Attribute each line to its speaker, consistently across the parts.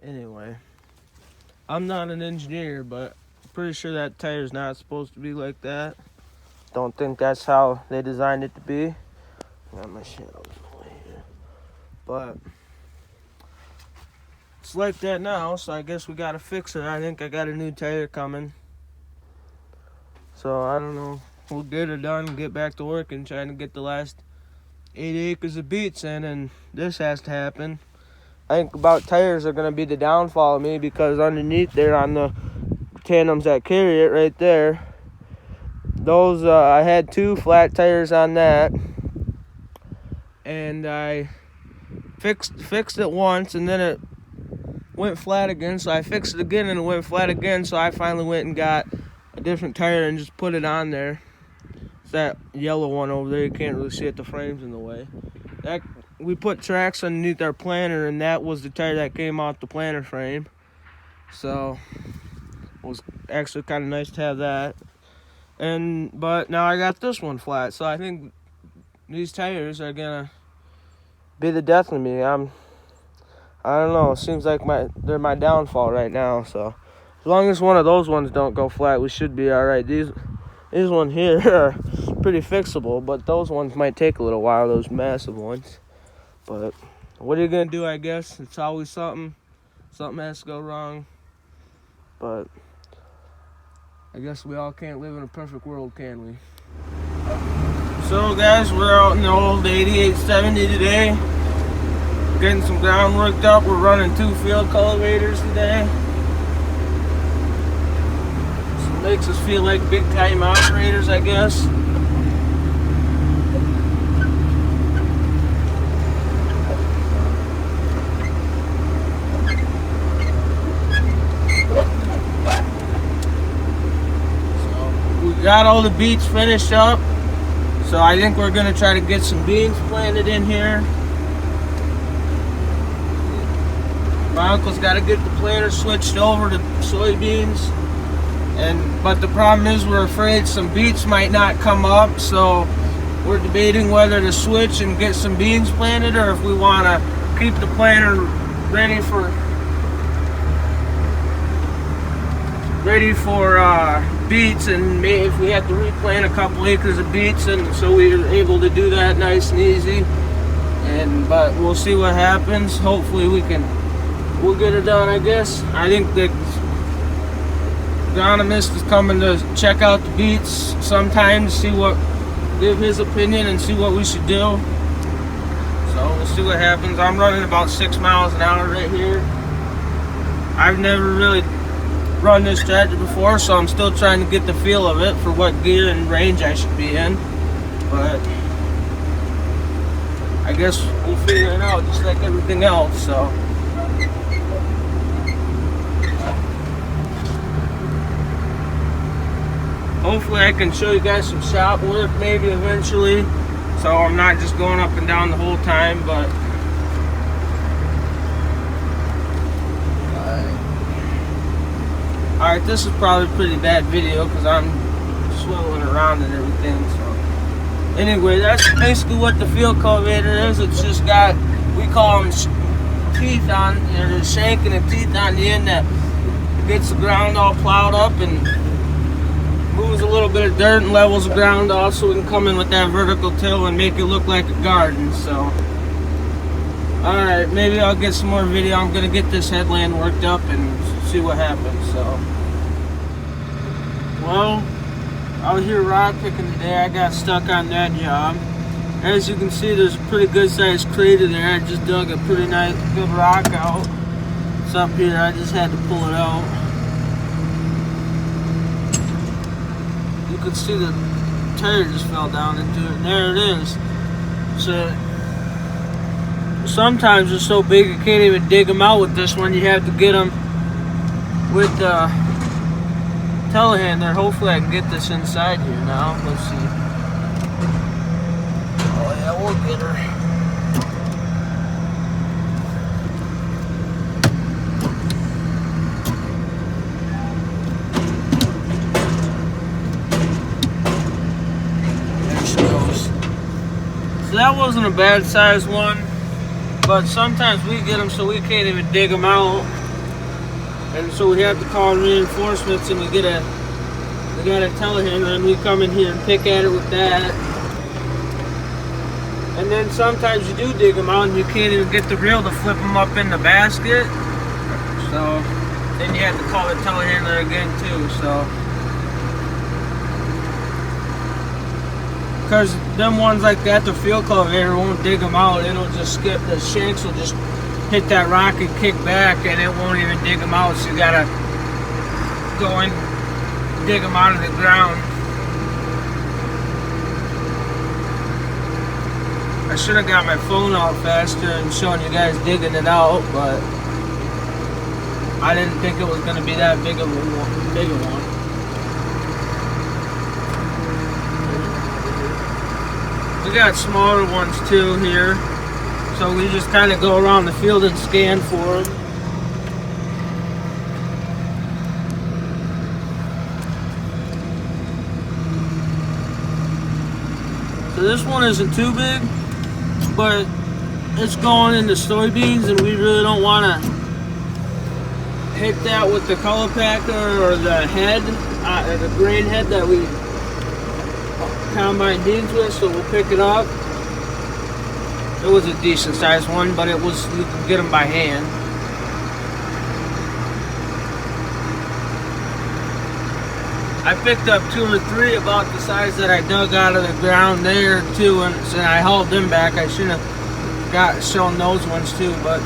Speaker 1: Anyway, I'm not an engineer, but I'm pretty sure that tire's not supposed to be like that. Don't think that's how they designed it to be. Got my shadows in the way here. But it's like that now, so I guess we gotta fix it. I think I got a new tire coming. So I don't know. We'll get it done and get back to work and trying to get the last 8 acres of beets in, and this has to happen. I think about tires are gonna be the downfall of me, because underneath there on the tandems that carry it right there, those I had 2 flat tires on that, and I fixed it once, and then it went flat again, so I fixed it again and it went flat again, so I finally went and got a different tire and just put it on there. It's that yellow one over there. You can't really see it, the frame's in the way. We put tracks underneath our planter, and that was the tire that came off the planter frame, so it was actually kind of nice to have that. But now I got this one flat, so I think these tires are gonna be the death of me. I don't know. It seems like they're my downfall right now. So as long as one of those ones don't go flat, we should be all right. These ones here are pretty fixable, but those ones might take a little while. Those massive ones. But what are you gonna do? I guess it's always something. Something has to go wrong. But I guess we all can't live in a perfect world, can we? So guys, we're out in the old 8870 today. Getting some ground worked up. We're running 2 field cultivators today. So it makes us feel like big time operators, I guess. So we got all the beets finished up. So I think we're gonna try to get some beans planted in here. My uncle's got to get the planter switched over to soybeans, but the problem is we're afraid some beets might not come up, so we're debating whether to switch and get some beans planted, or if we want to keep the planter ready for beets, and maybe if we have to replant a couple acres of beets, and so we're able to do that nice and easy. But we'll see what happens. Hopefully we'll get it done, I guess. I think the agronomist is coming to check out the beets sometime to give his opinion and see what we should do. So we'll see what happens. I'm running about 6 miles an hour right here. I've never really run this tractor before, so I'm still trying to get the feel of it for what gear and range I should be in. But I guess we'll figure it out just like everything else. So hopefully I can show you guys some shop work maybe eventually, so I'm not just going up and down the whole time. But alright, this is probably a pretty bad video because I'm swiveling around and everything. So anyway, that's basically what the field cultivator is. It's just got, we call them teeth on, there's a shank and a teeth on the end that gets the ground all plowed up and moves a little bit of dirt and levels the ground off, so we can come in with that vertical till and make it look like a garden. So alright, maybe I'll get some more video. I'm gonna get this headland worked up and see what happens. So well, out here rod picking today. I got stuck on that job. As you can see, there's a pretty good sized crater there. I just dug a pretty nice good rock out. It's up here. I just had to pull it out. You can see the tire just fell down into it, and there it is. So sometimes they're so big you can't even dig them out with this one. You have to get them with the telehandler. Hopefully I can get this inside here now. Let's see. Oh yeah, we'll get her. So that wasn't a bad sized one, but sometimes we get them so we can't even dig them out. And so we have to call reinforcements, and we got a telehandler, and we come in here and pick at it with that. And then sometimes you do dig them out and you can't even get the reel to flip them up in the basket. So then you have to call the telehandler again too. So because them ones like that, the field cultivator won't dig them out. It'll just skip, the shanks will just hit that rock and kick back, and it won't even dig them out. So you gotta go and dig them out of the ground. I should have got my phone out faster and shown you guys digging it out, but I didn't think it was going to be that big of a one. We got smaller ones too here, so we just kind of go around the field and scan for them. So this one isn't too big, but it's going into soybeans, and we really don't want to hit that with the color packer or the head, the grain head that we combine beans with, so we'll pick it up. It was a decent sized one, but it was, you could get them by hand. I picked up 2 or 3 about the size that I dug out of the ground there too, and I hauled them back. I should have shown those ones too, but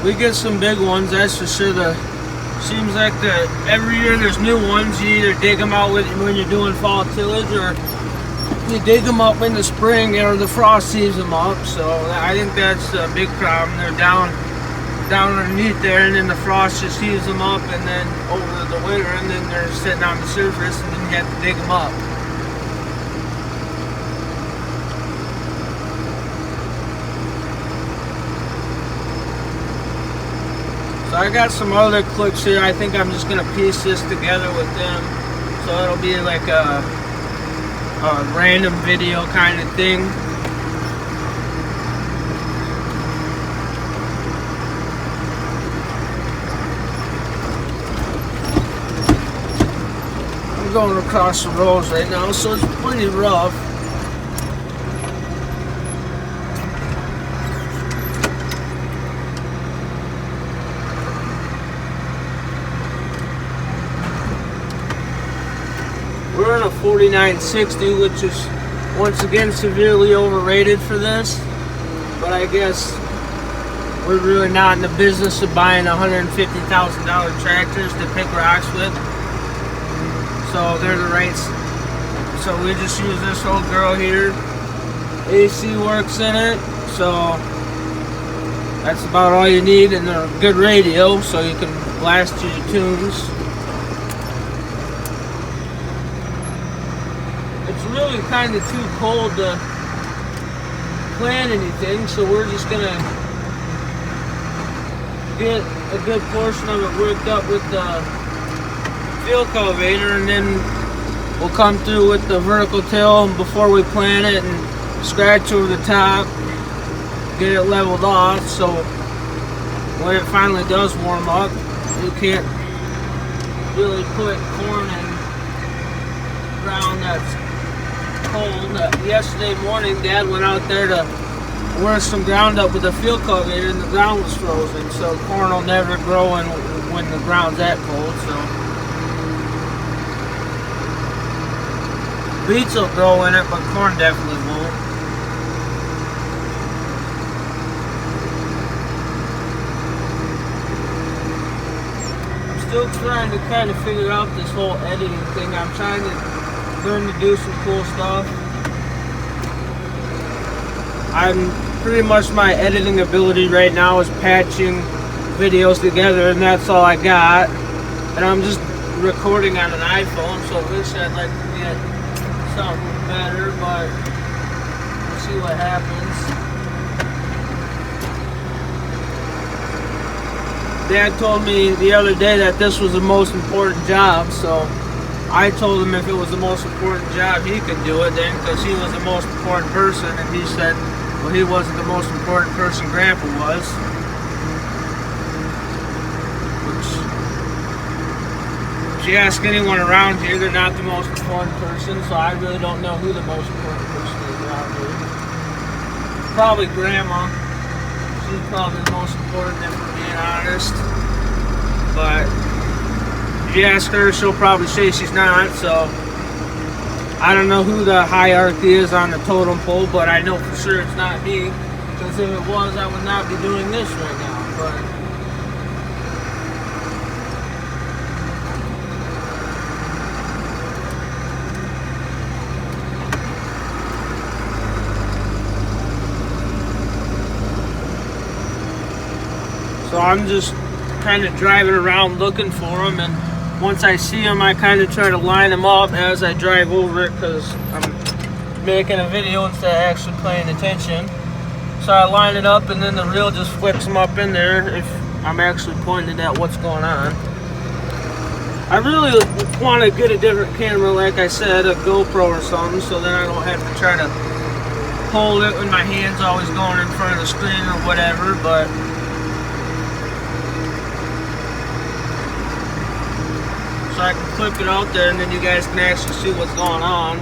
Speaker 1: we get some big ones, that's for sure. Seems like every year there's new ones. You either dig them out when you're doing fall tillage, or you dig them up in the spring, or the frost sees them up. So I think that's a big problem. They're down underneath there, and then the frost just heaves them up, and then over the winter, and then they're sitting on the surface, and then you have to dig them up. So I got some other clips here. I think I'm just gonna piece this together with them, so it'll be like a random video kind of thing. I'm going across the roads right now, so it's pretty rough. We're in a 4960, which is once again severely overrated for this, but I guess we're really not in the business of buying $150,000 tractors to pick rocks with. So they're the rates. So we just use this old girl here. AC works in it, so that's about all you need, and a good radio so you can blast your tunes. It's really kind of too cold to plant anything, so we're just gonna get a good portion of it worked up with the field cultivator, and then we'll come through with the vertical till before we plant it and scratch over the top, get it leveled off, so when it finally does warm up, you can't really put corn in ground that's cold. Yesterday morning, Dad went out there to work some ground up with a field cultivator, and the ground was frozen, so corn will never grow when the ground's that cold. So beets will grow in it, but corn definitely won't. I'm still trying to kind of figure out this whole editing thing. I'm trying to learn to do some cool stuff. Pretty much my editing ability right now is patching videos together, and that's all I got. And I'm just recording on an iPhone, so eventually I'd like to get something better, but we'll see what happens. Dad told me the other day that this was the most important job, so I told him if it was the most important job, he could do it then, because he was the most important person, and he said, well, he wasn't the most important person, Grandpa was. Which if you ask anyone around here, they're not the most important person, so I really don't know who the most important person is around here. Probably Grandma. She's probably the most important, if we're being honest. But if you ask her, she'll probably say she's not, so I don't know who the hierarchy is on the totem pole, but I know for sure it's not me, because if it was, I would not be doing this right now. But so I'm just kind of driving around looking for them, and once I see them, I kind of try to line them up as I drive over it, because I'm making a video instead of actually paying attention. So I line it up, and then the reel just flips them up in there if I'm actually pointing at what's going on. I really want to get a different camera, like I said, a GoPro or something, so then I don't have to try to hold it when my hand's always going in front of the screen or whatever, but so I can flip it out there and then you guys can actually see what's going on.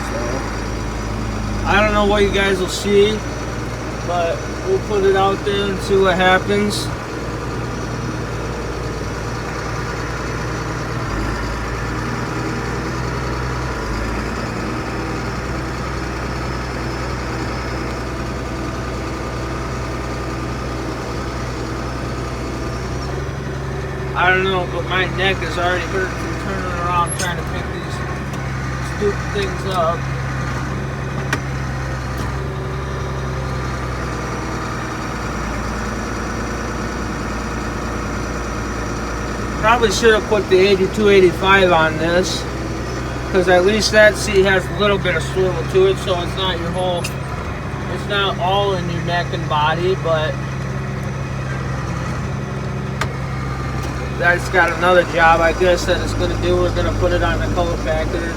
Speaker 1: So, I don't know what you guys will see, but we'll put it out there and see what happens. I don't know, but my neck is already hurting from turning around trying to pick these stupid things up. Probably should have put the 8285 on this, because at least that seat has a little bit of swivel to it, so it's not your whole, it's not all in your neck and body, but that's got another job, I guess, that it's going to do. We're going to put it on the color packer.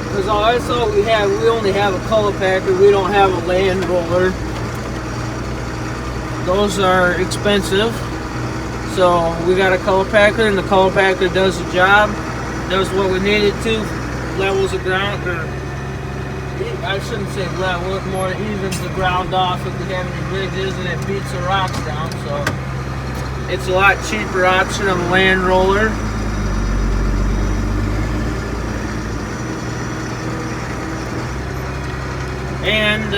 Speaker 1: Because that's all we have. We only have a color packer. We don't have a land roller. Those are expensive. So we got a color packer, and the color packer does the job. Does what we need it to. Levels the ground, or I shouldn't say level, it more evens the ground off if we have any ridges, and it beats the rocks down. So it's a lot cheaper option of a land roller. And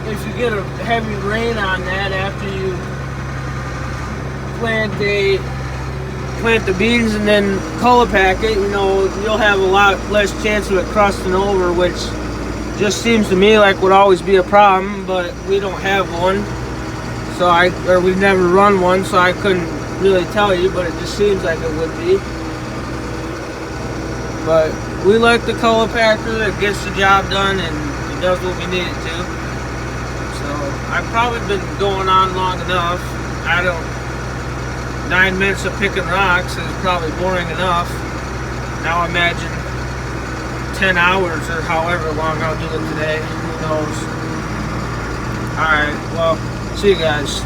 Speaker 1: if you get a heavy rain on that after you plant the beans and then color pack it, you know, you'll have a lot less chance of it crusting over, which just seems to me like would always be a problem, but we don't have one. So we've never run one, so I couldn't really tell you, but it just seems like it would be. But we like the color packer. It gets the job done and it does what we need it to. So I've probably been going on long enough. 9 minutes of picking rocks is probably boring enough. Now imagine 10 hours or however long I'll do it today. Who knows? Alright, well, see you guys.